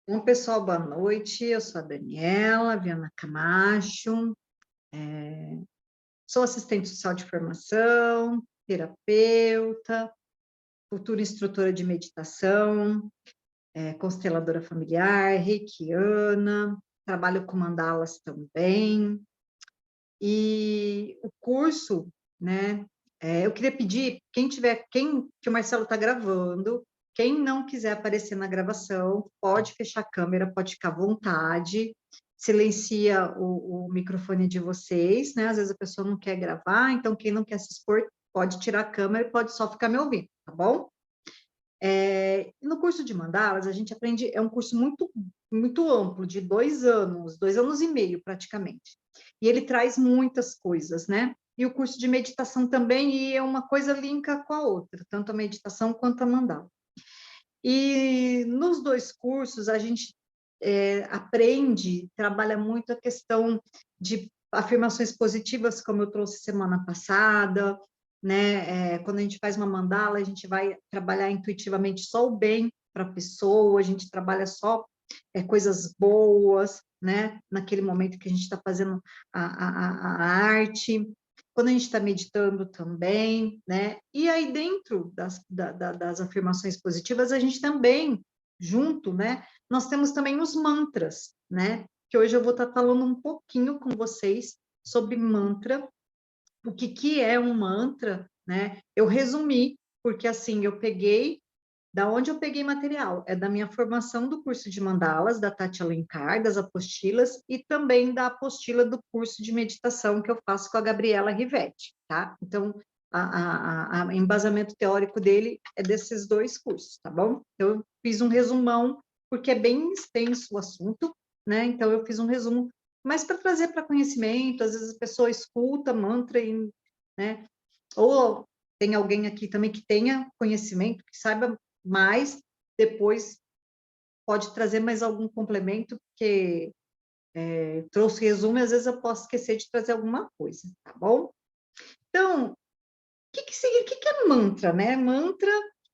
Bom, pessoal, boa noite. Eu sou a Daniela Viana Camacho, sou assistente social de formação, terapeuta, futura instrutora de meditação, consteladora familiar, reikiana, trabalho com mandalas também. E o curso, né? Eu queria pedir, que o Marcelo está gravando, quem não quiser aparecer na gravação, pode fechar a câmera, pode ficar à vontade, silencia o microfone de vocês, né? Às vezes a pessoa não quer gravar, então quem não quer se expor pode tirar a câmera e pode só ficar me ouvindo, tá bom? No curso de mandalas, a gente aprende, é um curso muito amplo, de 2 anos e meio praticamente. E ele traz muitas coisas, né? E o curso de meditação também, e é uma coisa linka com a outra, tanto a meditação quanto a mandala. E nos dois cursos, a gente aprende, trabalha muito a questão de afirmações positivas, como eu trouxe semana passada, né? Quando a gente faz uma mandala, a gente vai trabalhar intuitivamente só o bem para a pessoa, a gente trabalha só coisas boas, né? Naquele momento que a gente está fazendo a arte, quando a gente está meditando também, né? E aí, dentro das afirmações positivas, a gente também, junto, né? Nós temos também os mantras, né? Que hoje eu vou estar falando um pouquinho com vocês sobre mantra, o que é um mantra, né? Eu resumi, porque assim, da onde eu peguei material? É da minha formação do curso de mandalas, da Tati Alencar, das apostilas, e também da apostila do curso de meditação que eu faço com a Gabriela Rivetti, tá? Então, o embasamento teórico dele é desses dois cursos, tá bom? Eu fiz um resumão, porque é bem extenso o assunto, né? Então, eu fiz um resumo, mas para trazer para conhecimento, às vezes a pessoa escuta mantra, né? Ou tem alguém aqui também que tenha conhecimento, que saiba mais, depois pode trazer mais algum complemento, porque trouxe resumo e às vezes eu posso esquecer de trazer alguma coisa, tá bom? Então, o que é mantra, né? Mantra,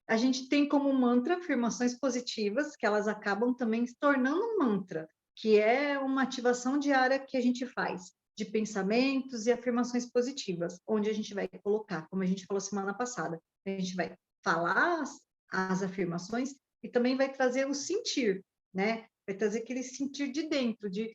a gente tem como mantra afirmações positivas, que elas acabam também se tornando um mantra, que é uma ativação diária que a gente faz de pensamentos e afirmações positivas, onde a gente vai colocar, como a gente falou semana passada, a gente vai falar as afirmações e também vai trazer o sentir, né? Vai trazer aquele sentir de dentro, de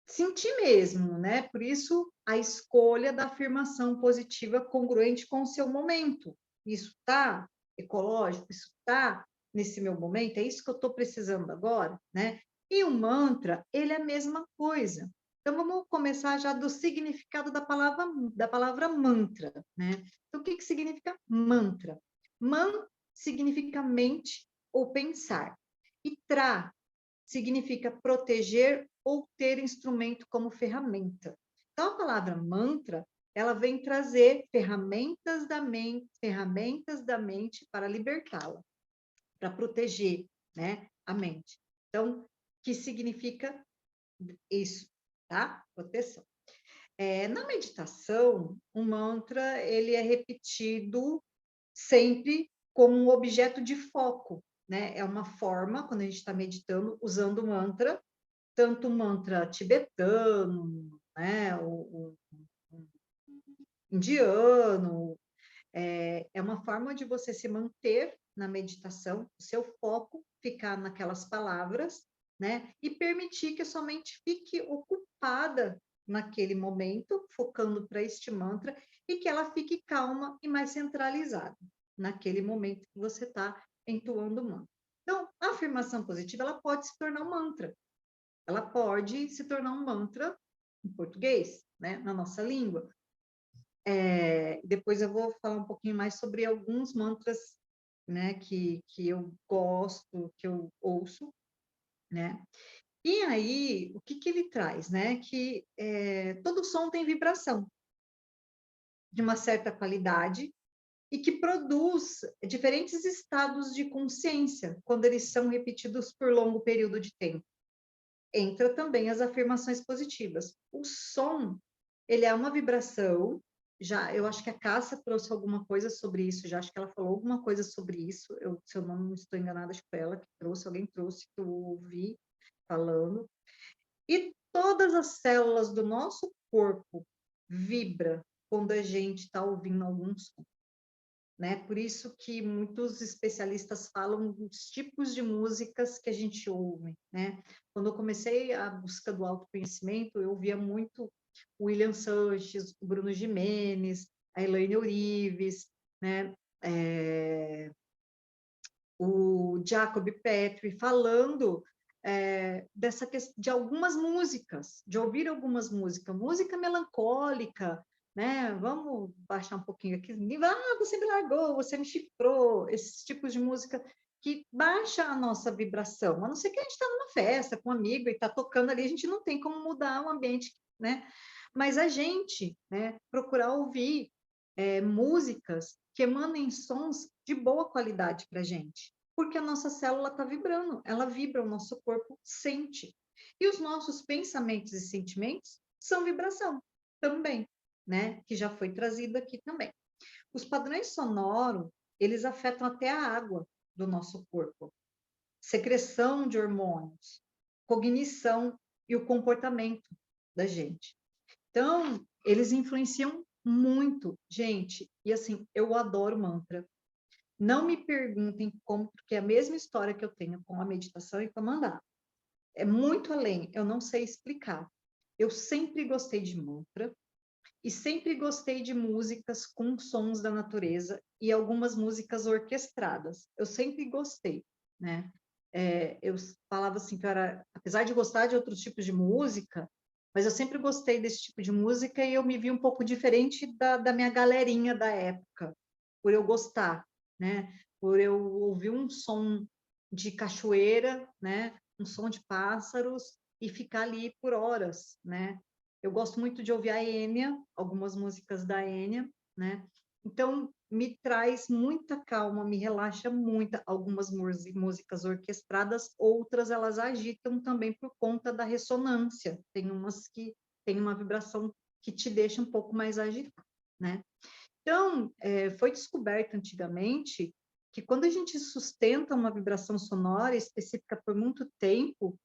sentir mesmo, né? Por isso, a escolha da afirmação positiva congruente com o seu momento. Isso está ecológico, isso está nesse meu momento, é isso que eu estou precisando agora, né? E o mantra, ele é a mesma coisa. Então, vamos começar já do significado da palavra mantra, né? Então, o que significa mantra? Man significa mente ou pensar. E tra significa proteger ou ter instrumento como ferramenta. Então, a palavra mantra, ela vem trazer ferramentas da mente para libertá-la, para proteger, né, a mente. Então, que significa isso, tá? Proteção. Na meditação, o mantra, ele é repetido sempre como um objeto de foco, né? É uma forma, quando a gente está meditando, usando mantra, tanto o mantra tibetano, né, o indiano, é uma forma de você se manter na meditação, o seu foco ficar naquelas palavras, né, e permitir que a sua mente fique ocupada naquele momento, focando para este mantra, e que ela fique calma e mais centralizada naquele momento que você está entoando o mantra. Então, a afirmação positiva, ela pode se tornar um mantra, ela pode se tornar um mantra em português, né, na nossa língua. Depois eu vou falar um pouquinho mais sobre alguns mantras, né, que eu gosto, que eu ouço, né? E aí, o que ele traz, né? Que todo som tem vibração de uma certa qualidade e que produz diferentes estados de consciência quando eles são repetidos por longo período de tempo. Entra também as afirmações positivas. O som, ele é uma vibração, eu acho que a Cássia trouxe alguma coisa sobre isso, já acho que ela falou alguma coisa sobre isso, se eu não estou enganada, acho que foi ela que trouxe, alguém trouxe, que eu ouvi falando. E todas as células do nosso corpo vibram quando a gente está ouvindo algum som, né? Por isso que muitos especialistas falam dos tipos de músicas que a gente ouve, né? Quando eu comecei a busca do autoconhecimento, eu ouvia muito o William Sanches, o Bruno Gimenez, a Elaine Orives, né? O Jacob Petri falando dessa questão de algumas músicas, de ouvir algumas músicas, música melancólica, né? Vamos baixar um pouquinho aqui. Ah, você me largou, você me chifrou, esses tipos de música que baixa a nossa vibração. A não ser que a gente está numa festa com um amigo e está tocando ali, a gente não tem como mudar o ambiente, né? Mas a gente, né, procurar ouvir músicas que emanem sons de boa qualidade para a gente, porque a nossa célula está vibrando, ela vibra, o nosso corpo sente. E os nossos pensamentos e sentimentos são vibração também, né? Que já foi trazido aqui também. Os padrões sonoros, eles afetam até a água do nosso corpo, secreção de hormônios, cognição e o comportamento da gente. Então, eles influenciam muito, gente. E assim, eu adoro mantra. Não me perguntem como, porque é a mesma história que eu tenho com a meditação e com a mandala. É muito além, eu não sei explicar. Eu sempre gostei de mantra e sempre gostei de músicas com sons da natureza e algumas músicas orquestradas. Eu sempre gostei, né? Eu falava assim que eu era, apesar de gostar de outros tipos de música, mas eu sempre gostei desse tipo de música e eu me vi um pouco diferente da minha galerinha da época, por eu gostar, né? Por eu ouvir um som de cachoeira, né? Um som de pássaros e ficar ali por horas, né? Eu gosto muito de ouvir a Enya, algumas músicas da Enya, né? Então, me traz muita calma, me relaxa muito. Algumas músicas orquestradas, outras elas agitam também por conta da ressonância. Tem umas que tem uma vibração que te deixa um pouco mais agitado, né? Então, foi descoberto antigamente que quando a gente sustenta uma vibração sonora específica por muito tempo,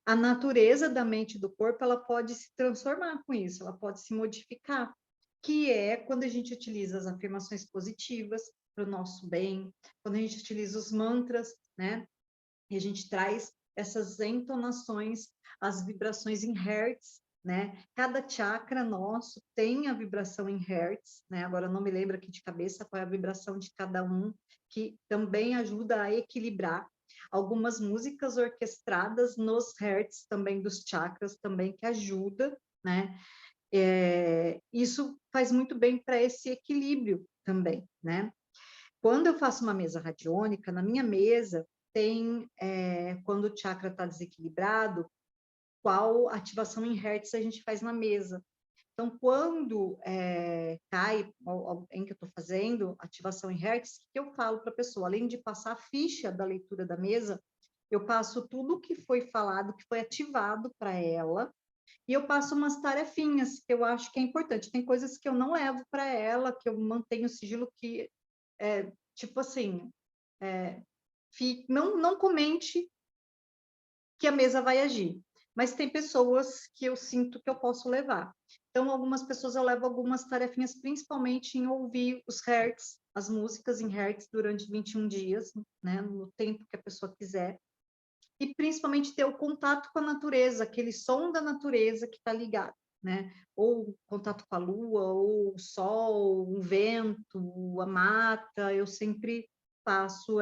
a natureza da mente e do corpo ela pode se transformar com isso, ela pode se modificar, que é quando a gente utiliza as afirmações positivas para o nosso bem, quando a gente utiliza os mantras, né? E a gente traz essas entonações, as vibrações em hertz, né? Cada chakra nosso tem a vibração em hertz, né? Agora eu não me lembro aqui de cabeça qual é a vibração de cada um, que também ajuda a equilibrar. Algumas músicas orquestradas nos hertz também dos chakras também que ajuda, né? Isso faz muito bem para esse equilíbrio também, né? Quando eu faço uma mesa radiônica, na minha mesa tem, quando o chakra está desequilibrado, qual ativação em hertz a gente faz na mesa. Então, quando cai alguém que eu estou fazendo, ativação em hertz, o que eu falo para a pessoa? Além de passar a ficha da leitura da mesa, eu passo tudo o que foi falado, que foi ativado para ela, e eu passo umas tarefinhas que eu acho que é importante. Tem coisas que eu não levo para ela, que eu mantenho o sigilo que, tipo assim, não comente que a mesa vai agir, mas tem pessoas que eu sinto que eu posso levar. Então, algumas pessoas eu levo algumas tarefinhas, principalmente em ouvir os hertz, as músicas em hertz durante 21 dias, né, no tempo que a pessoa quiser, e principalmente ter o contato com a natureza, aquele som da natureza que está ligado, né? Ou contato com a lua, ou o sol, o vento, a mata, eu sempre faço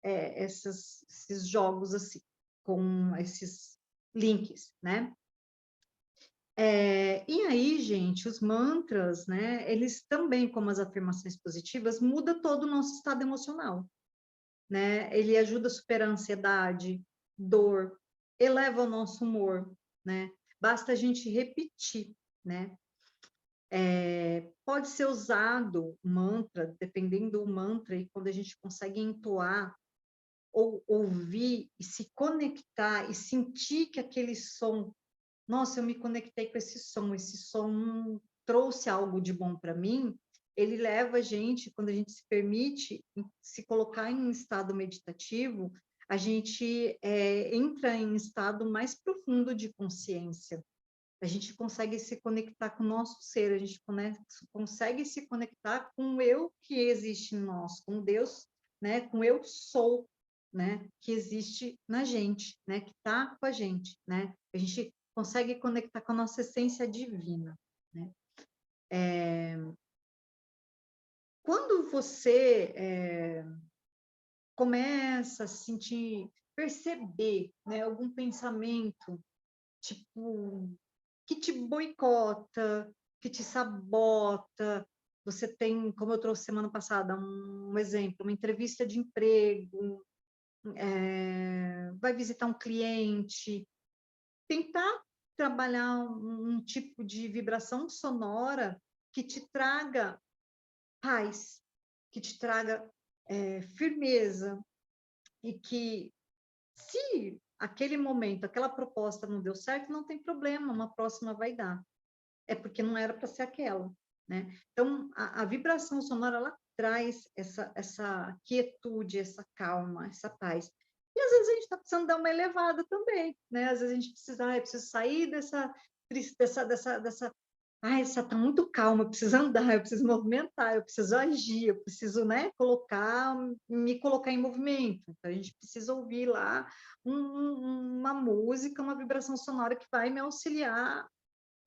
esses jogos assim, com esses links, né? E aí, gente, os mantras, né? Eles também, como as afirmações positivas, muda todo o nosso estado emocional, né? Ele ajuda a superar a ansiedade, dor, eleva o nosso humor, né? Basta a gente repetir, né? Pode ser usado mantra, dependendo do mantra, e quando a gente consegue entoar, ou ouvir e se conectar e sentir que aquele som, nossa, eu me conectei com esse som trouxe algo de bom para mim, ele leva a gente, quando a gente se permite se colocar em um estado meditativo, a gente entra em um estado mais profundo de consciência. A gente consegue se conectar com o nosso ser, a gente consegue se conectar com o eu que existe em nós, com Deus, né? Com o eu sou, né? Que existe na gente, né? Que está com a gente, né? A gente consegue conectar com a nossa essência divina, né? Quando você começa a sentir, perceber, né? Algum pensamento, tipo, que te boicota, que te sabota. Você tem, como eu trouxe semana passada, um exemplo, uma entrevista de emprego, vai visitar um cliente, tentar trabalhar um tipo de vibração sonora que te traga paz, que te traga firmeza, e que, se aquele momento, aquela proposta não deu certo, não tem problema, uma próxima vai dar. É porque não era para ser aquela, né? Então, a vibração sonora, ela traz essa quietude, essa calma, essa paz. E às vezes a gente está precisando dar uma elevada também, né? Às vezes a gente precisa, preciso sair dessa tristeza, essa tá muito calma, eu preciso andar, eu preciso movimentar, eu preciso agir, eu preciso, né, me colocar em movimento. Então, a gente precisa ouvir lá uma música, uma vibração sonora que vai me auxiliar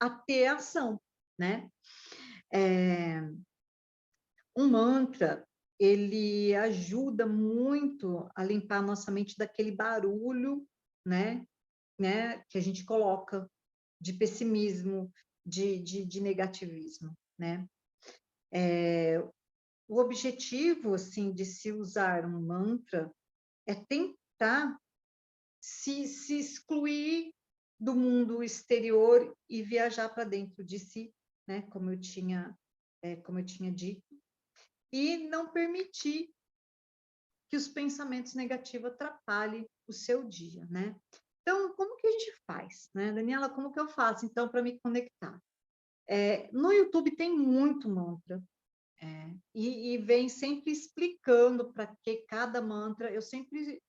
a ter ação, né? Um mantra, ele ajuda muito a limpar a nossa mente daquele barulho, né? Que a gente coloca de pessimismo, de negativismo, né? O objetivo, assim, de se usar um mantra é tentar se excluir do mundo exterior e viajar para dentro de si, né? Como eu tinha dito, e não permitir que os pensamentos negativos atrapalhem o seu dia, né? Então, como que a gente faz, né? Daniela, como que eu faço, então, para me conectar? No YouTube tem muito mantra, e vem sempre explicando para que cada mantra. Eu sempre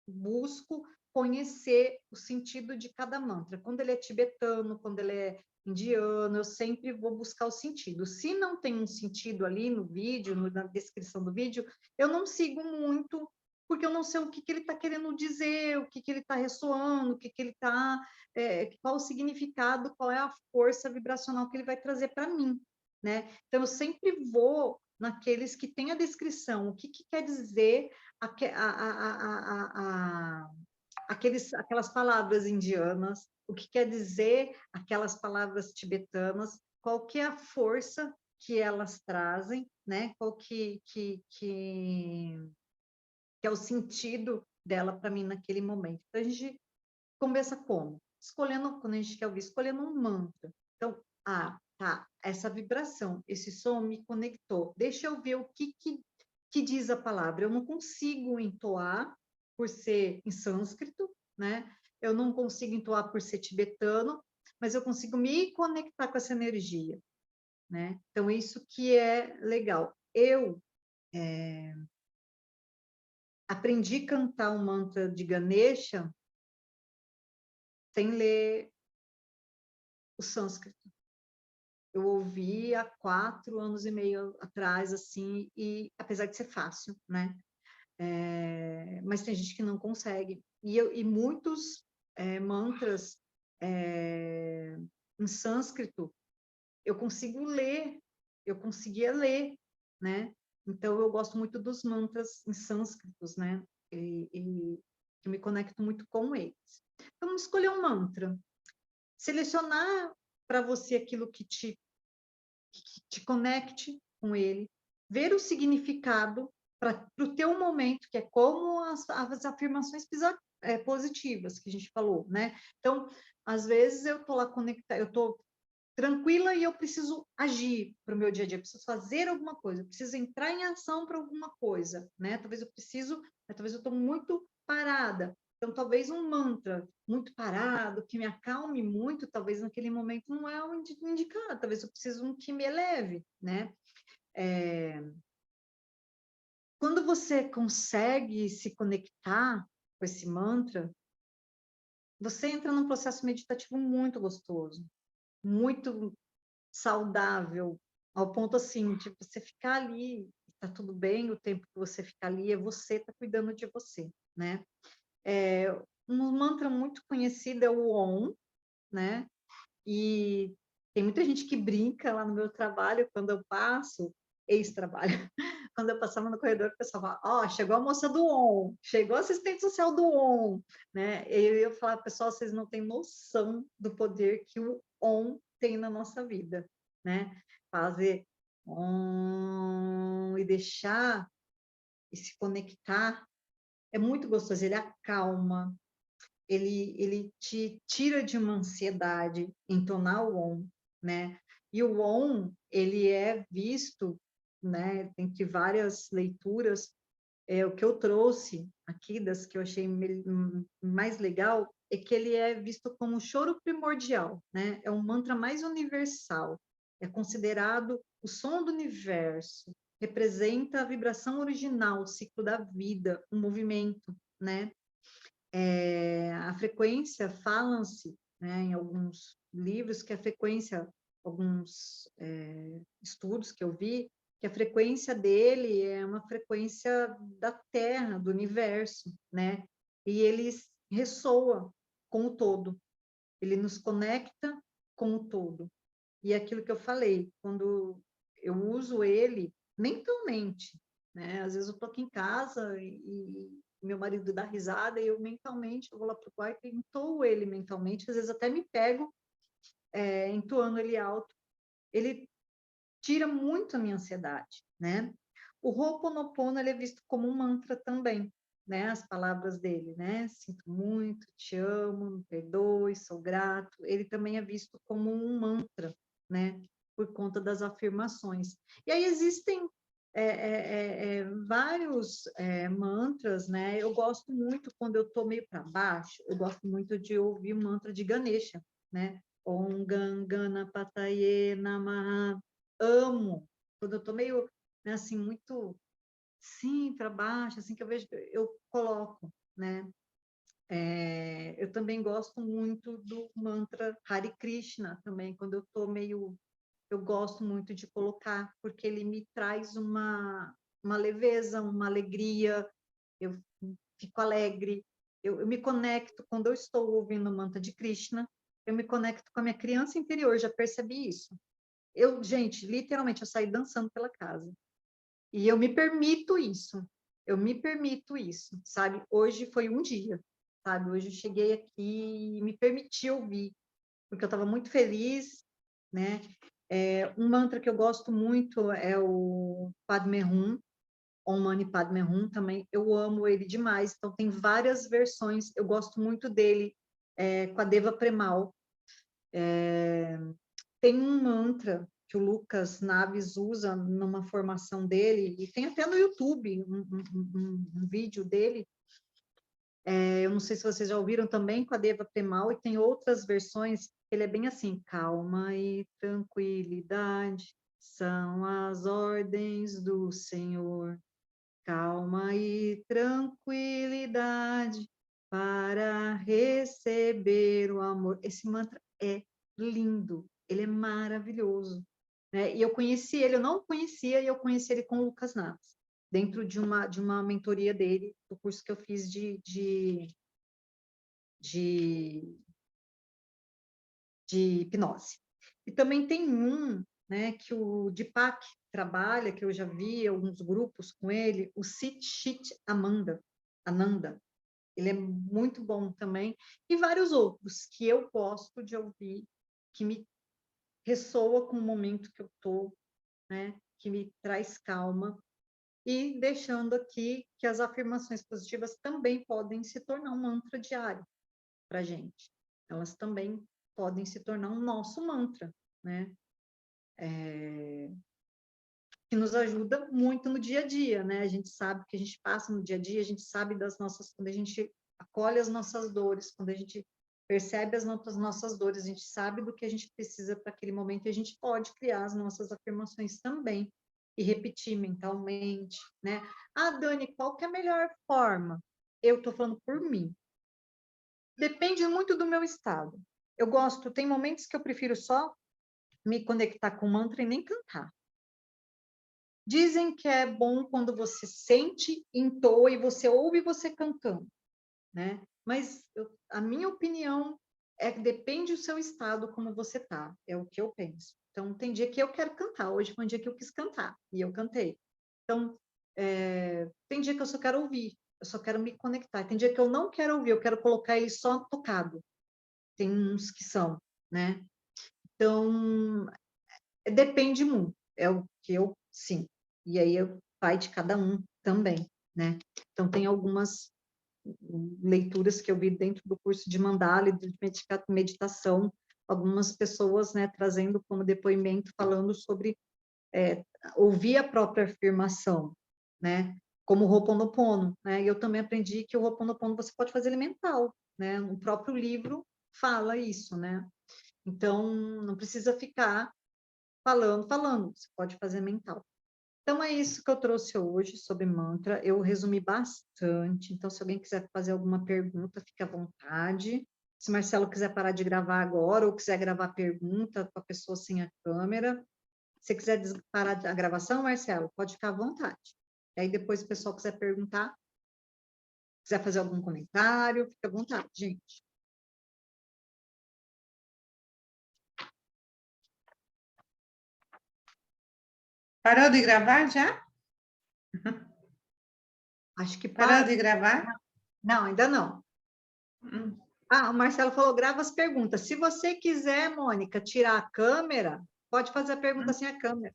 busco conhecer o sentido de cada mantra. Quando ele é tibetano, quando ele é indiano, eu sempre vou buscar o sentido. Se não tem um sentido ali no vídeo, na descrição do vídeo, eu não sigo muito, porque eu não sei o que ele está querendo dizer, o que ele está ressoando, o que ele está, qual o significado, qual é a força vibracional que ele vai trazer para mim, né? Então, eu sempre vou naqueles que têm a descrição, o que quer dizer aquelas palavras indianas, o que quer dizer aquelas palavras tibetanas, qual que é a força que elas trazem, né? Qual que é o sentido dela para mim naquele momento. Então, a gente começa como? Escolhendo, quando a gente quer ouvir, escolhendo um mantra. Então, tá, essa vibração, esse som me conectou. Deixa eu ver o que diz a palavra. Eu não consigo entoar por ser em sânscrito, né? Eu não consigo entoar por ser tibetano, mas eu consigo me conectar com essa energia, né? Então, isso que é legal. Eu aprendi a cantar o mantra de Ganesha sem ler o sânscrito. Eu ouvi há 4 anos e meio atrás, assim, e apesar de ser fácil, né? Mas tem gente que não consegue. E muitos mantras em sânscrito, eu consigo ler, eu conseguia ler, né? Então, eu gosto muito dos mantras em sânscritos, né? E eu me conecto muito com eles. Então, escolher um mantra. Selecionar para você aquilo que te conecte com ele, ver o significado para o teu momento, que é como as afirmações positivas que a gente falou, né? Então, às vezes eu estou lá conectada, eu estou tranquila e eu preciso agir para o meu dia a dia, eu preciso fazer alguma coisa, eu preciso entrar em ação para alguma coisa, né? Talvez eu estou muito parada. Então, talvez um mantra muito parado, que me acalme muito, talvez naquele momento não é o indicado, talvez eu precise um que me eleve, né? Quando você consegue se conectar com esse mantra, você entra num processo meditativo muito gostoso, muito saudável, ao ponto assim, de você ficar ali, tá tudo bem, o tempo que você fica ali é você tá cuidando de você, né? Um mantra muito conhecido é o Om, né? E tem muita gente que brinca lá no meu trabalho, quando eu passo, ex-trabalho, quando eu passava no corredor, o pessoal fala, ó, chegou a moça do ON, chegou a assistente social do ON, né? E eu falava, pessoal, vocês não têm noção do poder que o ON tem na nossa vida, né? Fazer ON e deixar e se conectar é muito gostoso, ele acalma, ele te tira de uma ansiedade, entonar o OM, né? E o OM, ele é visto, né, entre várias leituras, o que eu trouxe aqui, das que eu achei mais legal, é que ele é visto como um choro primordial, né? É um mantra mais universal, é considerado o som do universo, representa a vibração original, o ciclo da vida, o movimento, né? A frequência, falam-se, né, em alguns livros, que a frequência, alguns estudos que eu vi, que a frequência dele é uma frequência da Terra, do universo, né? E ele ressoa com o todo, ele nos conecta com o todo. E é aquilo que eu falei, quando eu uso ele mentalmente, né? Às vezes eu tô aqui em casa e meu marido dá risada e eu mentalmente, eu vou lá pro quarto e entoo ele mentalmente, às vezes até me pego entoando ele alto. Ele tira muito a minha ansiedade, né? O Ho'oponopono, ele é visto como um mantra também, né? As palavras dele, né? Sinto muito, te amo, me perdoe, sou grato. Ele também é visto como um mantra, né? Por conta das afirmações. E aí existem vários mantras, né? Eu gosto muito, quando eu estou meio para baixo, eu gosto muito de ouvir o mantra de Ganesha, né? Om Ganapataye Namaha. Amo. Quando eu estou meio, né, assim, muito, sim, para baixo, assim, que eu vejo, eu coloco, né? Eu também gosto muito do mantra Hare Krishna também, quando eu estou meio, eu gosto muito de colocar, porque ele me traz uma leveza, uma alegria, eu fico alegre, eu me conecto, quando eu estou ouvindo o mantra de Krishna, eu me conecto com a minha criança interior, já percebi isso. Gente, literalmente, eu saí dançando pela casa. E eu me permito isso. Eu me permito isso, sabe? Hoje foi um dia, sabe? Hoje eu cheguei aqui e me permiti ouvir, porque eu estava muito feliz, né? Um mantra que eu gosto muito é o Padme Hum, Om Mani Padme Hum também. Eu amo ele demais. Então, tem várias versões. Eu gosto muito dele com a Deva Premal. Tem um mantra que o Lucas Naves usa numa formação dele, e tem até no YouTube um vídeo dele. Eu não sei se vocês já ouviram também com a Deva Premal, e tem outras versões. Ele é bem assim: calma e tranquilidade são as ordens do Senhor. Calma e tranquilidade para receber o amor. Esse mantra é lindo, ele é maravilhoso, né? E eu conheci ele, eu não conhecia, e eu conheci ele com o Lucas Naves, dentro de uma mentoria dele, do curso que eu fiz de, de hipnose. E também tem um, né, que o Deepak trabalha, que eu já vi alguns grupos com ele, o Sit Chit Ananda. Ele é muito bom também. E vários outros que eu gosto de ouvir, que me ressoa com o momento que eu estou, né, que me traz calma. E deixando aqui que as afirmações positivas também podem se tornar um mantra diário para a gente. Elas também podem se tornar um nosso mantra, né? Que nos ajuda muito no dia a dia, né? A gente sabe que a gente passa no dia a dia, a gente sabe das nossas, quando a gente acolhe as nossas dores, quando a gente percebe as nossas dores, a gente sabe do que a gente precisa para aquele momento, e a gente pode criar as nossas afirmações também, e repetir mentalmente, né? Ah, Dani, qual que é a melhor forma? Eu estou falando por mim. Depende muito do meu estado. Eu gosto, tem momentos que eu prefiro só me conectar com o mantra e nem cantar. Dizem que é bom quando você sente, entoa e você ouve você cantando, né? Mas a minha opinião é que depende do seu estado, como você tá, é o que eu penso. Então, tem dia que eu quero cantar, hoje foi um dia que eu quis cantar, e eu cantei. Então, tem dia que eu só quero ouvir, eu só quero me conectar. Tem dia que eu não quero ouvir, eu quero colocar ele só tocado. Tem uns que são, né? Então, depende muito, é o que eu sinto. E aí vai de cada um também, né? Então, tem algumas leituras que eu vi dentro do curso de Mandala e de meditação, algumas pessoas, né, trazendo como depoimento, falando sobre ouvir a própria afirmação, né, como o Ho'oponopono, né, e eu também aprendi que o Ho'oponopono você pode fazer ele mental, né, o próprio livro fala isso, né, então não precisa ficar falando, você pode fazer mental. Então, é isso que eu trouxe hoje sobre mantra. Eu resumi bastante. Então, se alguém quiser fazer alguma pergunta, fique à vontade. Se Marcelo quiser parar de gravar agora, ou quiser gravar pergunta com a pessoa sem a câmera. Se quiser parar a gravação, Marcelo, pode ficar à vontade. E aí, depois, se o pessoal quiser perguntar, quiser fazer algum comentário, fique à vontade, gente. Parou de gravar já? Acho que Parou de gravar? Não, ainda não. Ah, o Marcelo falou, grava as perguntas. Se você quiser, Mônica, tirar a câmera, pode fazer a pergunta sem a câmera.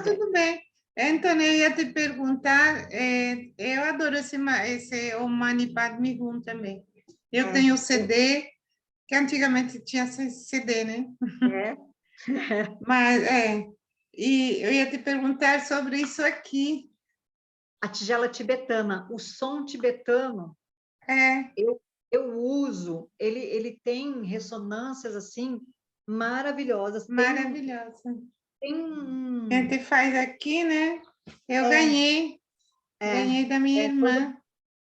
Tudo bem. Então, eu ia te perguntar, eu adoro esse o Mani Padme Hum também. Eu tenho o CD, que antigamente tinha CD, né? É. Mas, e eu ia te perguntar sobre isso aqui. A tigela tibetana, o som tibetano, eu uso, ele tem ressonâncias, assim, maravilhosas. Maravilhosa. A Tem gente faz aqui, né? Eu ganhei da minha irmã.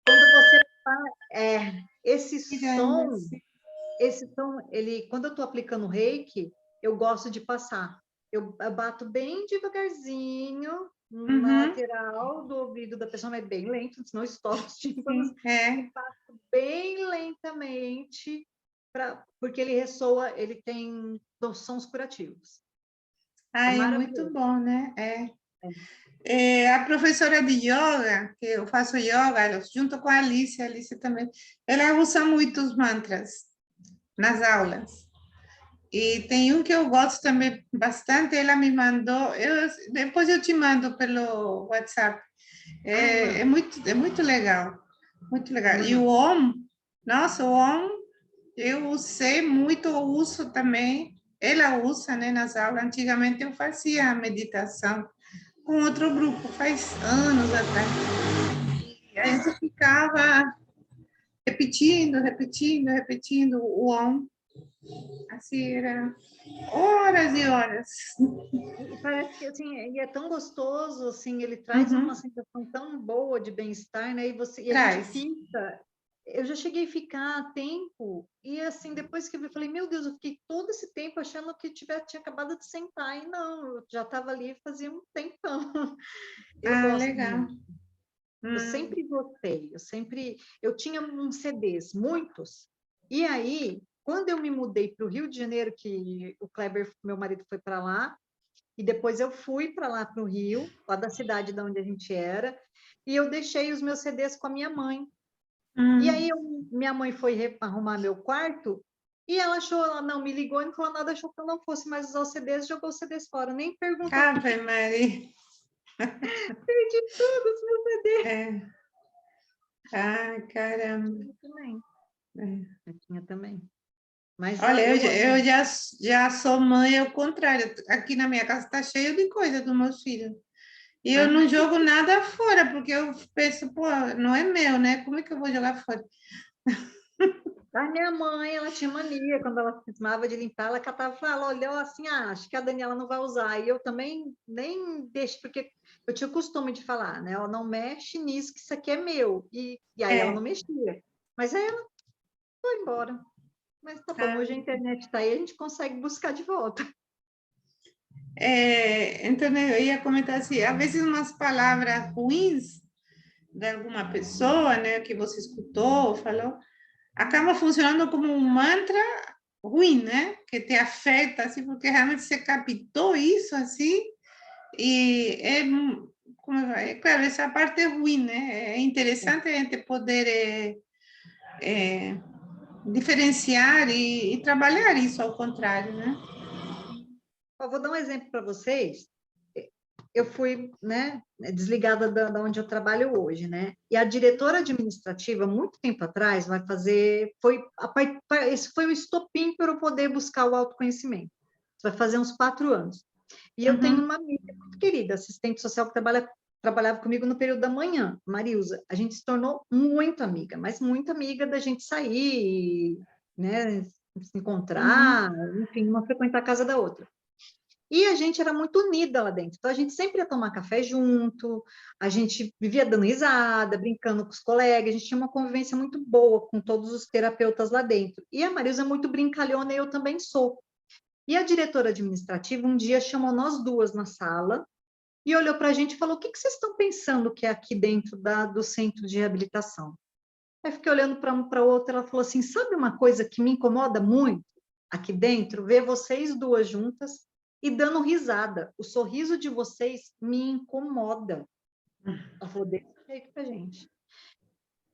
quando você esse Miranda, som, ele, quando eu estou aplicando reiki, eu gosto de passar. Eu bato bem devagarzinho na Uhum, lateral do ouvido da pessoa, mas bem lento, senão estoura os tímpanos, sim, e passo bem lentamente, porque ele ressoa, ele tem sons curativos. É É muito maravilhoso. bom, né? A professora de yoga, que eu faço yoga, junto com a Alice também, ela usa muitos mantras nas aulas. E tem um que eu gosto também bastante, ela me mandou, depois eu te mando pelo WhatsApp. É muito legal, muito legal. E o Om, nossa, o Om, eu usei muito, eu uso também, ela usa, né, nas aulas. Antigamente eu fazia meditação com outro grupo, faz anos atrás. E a gente ficava repetindo o Om. Assim, era horas e horas. E parece que assim, e é tão gostoso, assim, ele traz uma Uhum. sensação tão boa de bem-estar, né? E a gente Traz. fica. Eu já cheguei a ficar tempo, e assim, depois que eu vi, falei, meu Deus, eu fiquei todo esse tempo achando que tinha acabado de sentar, e não, eu já estava ali fazia um tempão. Eu gosto Legal. muito. Eu sempre gostei, eu tinha uns CDs, muitos, e aí, quando eu me mudei para o Rio de Janeiro, que o Kleber, meu marido, foi para lá, e depois eu fui para lá para o Rio, lá da cidade de onde a gente era, e eu deixei os meus CDs com a minha mãe. E aí minha mãe foi arrumar meu quarto e ela achou, ela não me ligou e não falou nada, achou que eu não fosse mais usar os CDs, jogou os CDs fora, nem perguntou o que Ave Maria. perdi todos os meus CDs. Caramba. Eu também. Eu tinha também. Mas Olha, eu eu amo. já sou mãe ao contrário. Aqui na minha casa está cheio de coisa dos meus filhos. E eu não jogo nada fora, porque eu penso, pô, não é meu, né? Como é que eu vou jogar fora? A minha mãe, ela tinha mania, quando ela cismava de limpar, ela catava e falava, olha, assim, acho que a Daniela não vai usar. E eu também nem deixo, porque eu tinha o costume de falar, né? Ela não mexe nisso, que isso aqui é meu. E aí ela não mexia. Mas aí ela foi embora. Mas tá bom, hoje a internet está aí, a gente consegue buscar de volta. Então, eu ia comentar assim, às vezes umas palavras ruins de alguma pessoa, né, que você escutou, falou, acaba funcionando como um mantra ruim, né, que te afeta, assim, porque realmente você captou isso, assim, e claro, essa parte é ruim, né, é interessante a gente poder diferenciar e trabalhar isso ao contrário, né? Eu vou dar um exemplo para vocês. Eu fui, né, desligada da onde eu trabalho hoje, né? E a diretora administrativa, muito tempo atrás, vai fazer, esse foi o estopim para eu poder buscar o autoconhecimento. Vai fazer uns 4 anos. E eu tenho uma amiga muito querida, assistente social que trabalhava comigo no período da manhã, Marilza. A gente se tornou muito amiga, mas muito amiga da gente sair, né, se encontrar, enfim, uma frequentar a casa da outra. E a gente era muito unida lá dentro. Então, a gente sempre ia tomar café junto, a gente vivia dando risada, brincando com os colegas, a gente tinha uma convivência muito boa com todos os terapeutas lá dentro. E a Marisa é muito brincalhona e eu também sou. E a diretora administrativa um dia chamou nós duas na sala e olhou para a gente e falou: o que vocês estão pensando que é aqui dentro do centro de reabilitação? Aí fiquei olhando para um para outra, ela falou assim: sabe uma coisa que me incomoda muito aqui dentro? Ver vocês duas juntas e dando risada. O sorriso de vocês me incomoda. Ela falou desse jeito para gente.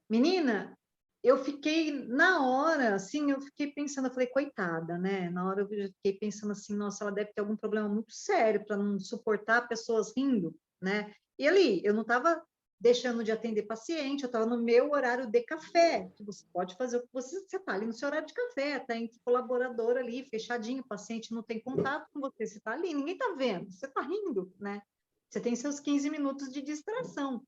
Menina, eu fiquei, na hora, assim, eu fiquei pensando, eu falei, coitada, né? Na hora eu fiquei pensando assim, nossa, ela deve ter algum problema muito sério para não suportar pessoas rindo, né? E ali, eu não estava deixando de atender paciente, eu estava no meu horário de café, que você pode fazer o que você está ali no seu horário de café, está entre colaborador ali, fechadinho, o paciente não tem contato com você, você está ali, ninguém está vendo, você está rindo, né? Você tem seus 15 minutos de distração.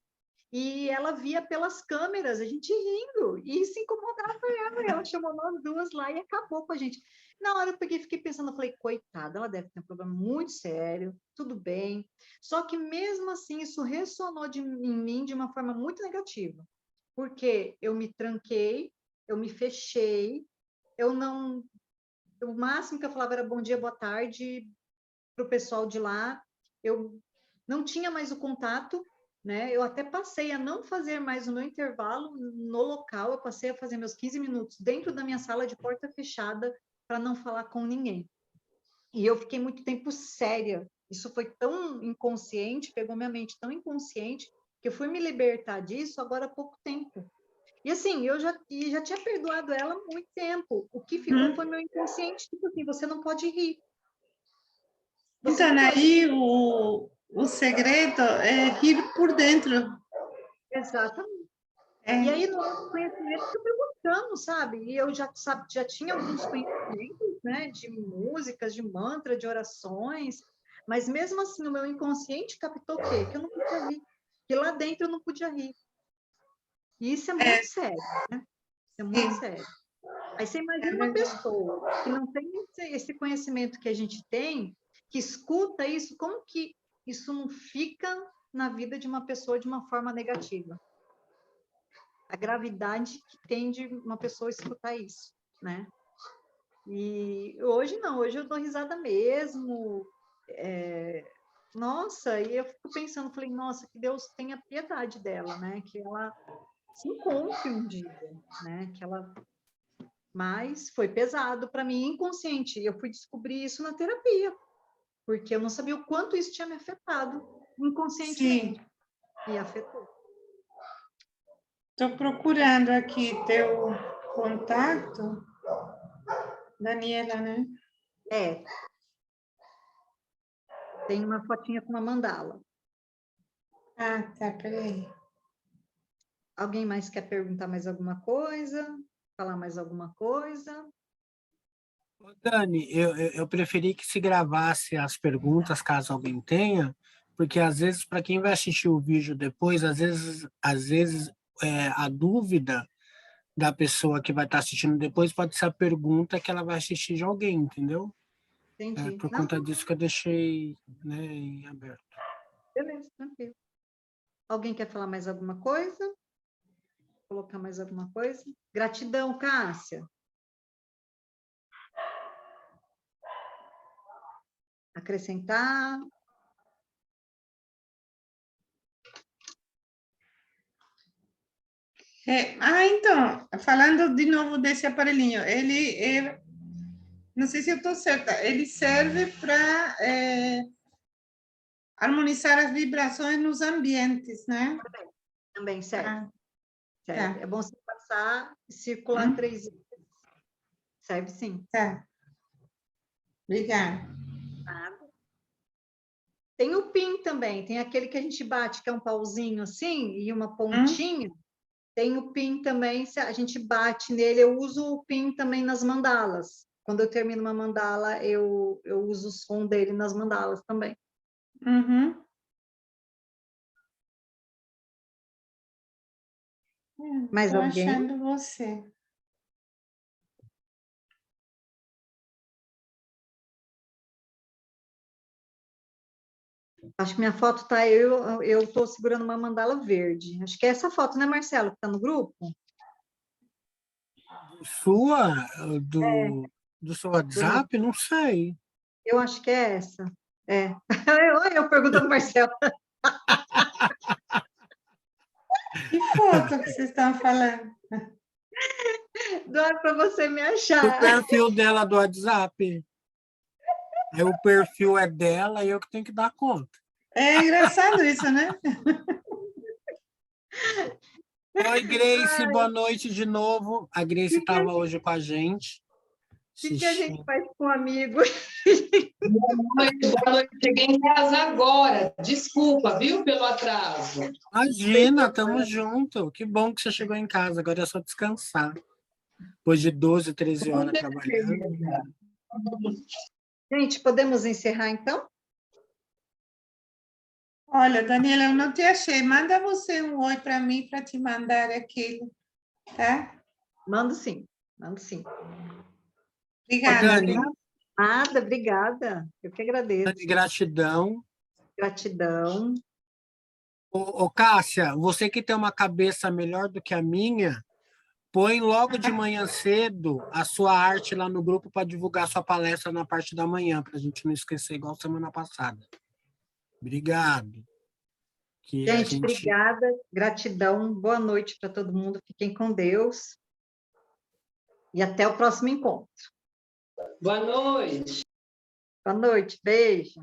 E ela via pelas câmeras, a gente rindo, e se incomodava ela, e ela chamou nós duas lá e acabou com a gente. Na hora eu peguei, fiquei pensando, eu falei, coitada, ela deve ter um problema muito sério, tudo bem. Só que mesmo assim, isso ressonou em mim de uma forma muito negativa, porque eu me tranquei, eu me fechei, eu não. O máximo que eu falava era bom dia, boa tarde para o pessoal de lá, eu não tinha mais o contato, né? Eu até passei a não fazer mais o meu intervalo no local, eu passei a fazer meus 15 minutos dentro da minha sala de porta fechada para não falar com ninguém. E eu fiquei muito tempo séria. Isso foi tão inconsciente, pegou minha mente tão inconsciente, que eu fui me libertar disso agora há pouco tempo. E assim, eu já tinha perdoado ela há muito tempo. O que ficou foi meu inconsciente, tipo assim, você não pode rir. Você Então, não pode aí o segredo é rir por dentro. Exatamente. E É, aí, no autoconhecimento, eu fui buscando, sabe? E eu já tinha alguns conhecimentos, né? De músicas, de mantra, de orações, mas mesmo assim, o meu inconsciente captou o quê? Que eu não podia rir. Que lá dentro eu não podia rir. E isso é muito sério, né? Isso é muito sim, sério. Aí você é imagina uma verdade. pessoa que não tem esse conhecimento que a gente tem, que escuta isso, como que isso não fica na vida de uma pessoa de uma forma negativa? A gravidade que tem de uma pessoa escutar isso, né? E hoje não, hoje eu dou risada mesmo. Nossa, e eu fico pensando, falei, nossa, que Deus tenha piedade dela, né? Que ela se encontre um dia, né? Que ela. Mas foi pesado para mim, inconsciente. E eu fui descobrir isso na terapia, porque eu não sabia o quanto isso tinha me afetado Sim, inconscientemente. E afetou. estou procurando aqui teu contato, Daniela, né? É, tem uma fotinha com uma mandala. Ah, tá, peraí. Alguém mais quer perguntar mais alguma coisa? Falar mais alguma coisa? Dani, eu preferi que se gravasse as perguntas, caso alguém tenha, porque às vezes, para quem vai assistir o vídeo depois, às vezes a dúvida da pessoa que vai estar assistindo depois pode ser a pergunta que ela vai assistir de alguém, entendeu? Entendi. Por Não, conta disso que eu deixei, né, em aberto. beleza, tranquilo. Alguém quer falar mais alguma coisa? Colocar mais alguma coisa? Gratidão, Cássia. Acrescentar? Então, falando de novo desse aparelhinho, não sei se eu estou certa, ele serve para harmonizar as vibrações nos ambientes, né? Também serve. Tá. É bom você passar e circular 3 vezes. Serve sim. Tá. Obrigada. Tem o PIN também, tem aquele que a gente bate, que é um pauzinho assim, e uma pontinha. Tem o PIN também, se a gente bate nele, eu uso o PIN também nas mandalas. Quando eu termino uma mandala, eu uso o som dele nas mandalas também. Uhum. Mais Estou alguém? achando você. Acho que minha foto tá eu estou segurando uma mandala verde. Acho que é essa foto, né, Marcelo, que está no grupo? Sua, do seu WhatsApp, não sei. Eu acho que é essa. É. Eu pergunto para o Marcelo. Que foto que vocês estão falando? Dá para você me O achar. perfil dela do WhatsApp. O perfil é dela e eu que tenho que dar conta. É engraçado isso, né? Oi, Grace, boa noite de novo. A Grace estava hoje com a gente. O que a gente faz com um amigo? Boa noite, cheguei em casa agora. Desculpa, viu, pelo atraso. Imagina, estamos junto. Que bom que você chegou em casa. Agora é só descansar. Depois de 12, 13 horas trabalhando. Gente, podemos encerrar então? Olha, Daniela, eu não te achei. Manda você um oi para mim para te mandar aquele, tá? Mando sim, mando sim. Obrigada. Dani, Nada, obrigada. Eu que agradeço. Dani, gratidão. Gratidão. Ô, Cássia, você que tem uma cabeça melhor do que a minha, põe logo de manhã cedo a sua arte lá no grupo para divulgar sua palestra na parte da manhã, para a gente não esquecer, igual semana passada. Obrigado. Gente, obrigada, gratidão, boa noite para todo mundo, fiquem com Deus e até o próximo encontro. Boa noite. Boa noite, beijo.